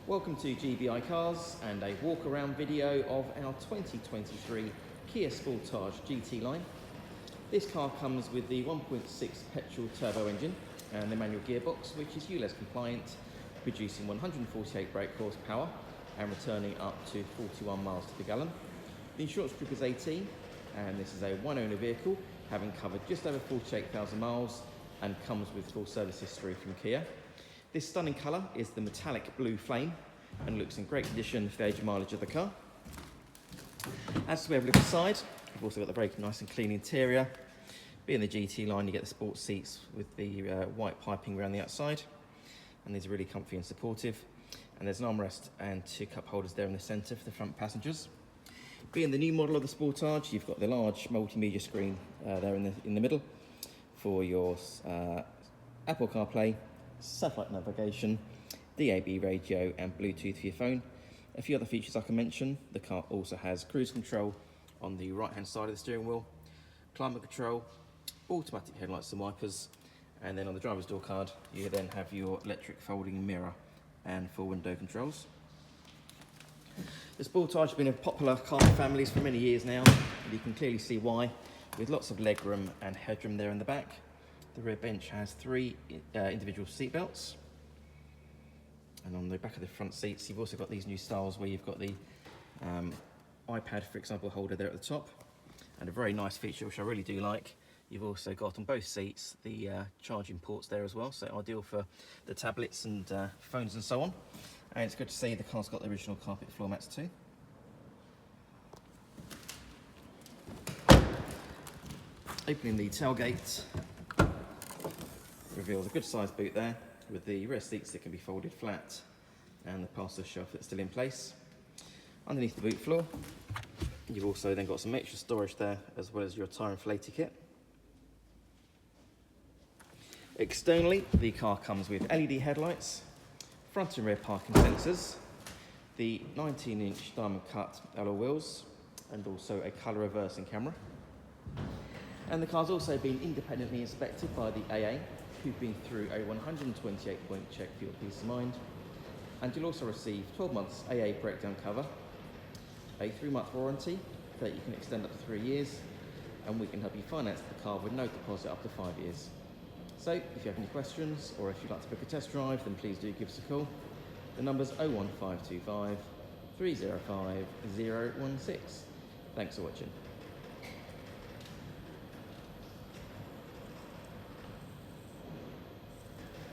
Welcome to GBI Cars and a walk around video of our 2023 Kia Sportage GT-Line. This car comes with the 1.6 petrol turbo engine and the manual gearbox, which is ULEZ compliant, producing 148 brake horsepower and returning up to 41 miles to the gallon. The insurance group is 18 and this is a one owner vehicle, having covered just over 48,000 miles and comes with full service history from Kia. This stunning colour is the metallic blue flame and looks in great condition for the age and mileage of the car. As we have a look inside, we've also got the very nice and clean interior. Being the GT line, you get the sports seats with the white piping around the outside, and these are really comfy and supportive. And there's an armrest and two cup holders there in the centre for the front passengers. Being the new model of the Sportage, you've got the large multimedia screen there in the middle for your Apple Carplay, satellite navigation, DAB radio and Bluetooth for your phone. A few other features I can mention: the car also has cruise control on the right hand side of the steering wheel, climate control, automatic headlights and wipers, and then on the driver's door card you then have your electric folding mirror and full window controls. The Sportage has been a popular car in families for many years now, and you can clearly see why, with lots of legroom and headroom there in the back. The rear bench has three individual seat belts, and on the back of the front seats you've also got these new styles where you've got the iPad, for example, holder there at the top, and a very nice feature which I really do like, you've also got on both seats the charging ports there as well, so ideal for the tablets and phones and so on. And it's good to see the car's got the original carpet floor mats too. Opening the tailgate reveals a good sized boot there with the rear seats that can be folded flat and the passenger shelf that's still in place. Underneath the boot floor you've also then got some extra storage there, as well as your tyre inflator kit. Externally, the car comes with LED headlights, front and rear parking sensors, the 19-inch diamond cut alloy wheels, and also a colour reversing camera. And the car's also been independently inspected by the AA, who've been through a 128-point check for your peace of mind. And you'll also receive 12 months AA breakdown cover, a 3-month warranty that you can extend up to 3 years, and we can help you finance the car with no deposit up to 5 years. So if you have any questions or if you'd like to book a test drive, then please do give us a call. The number's 01525 305 016. Thanks for watching.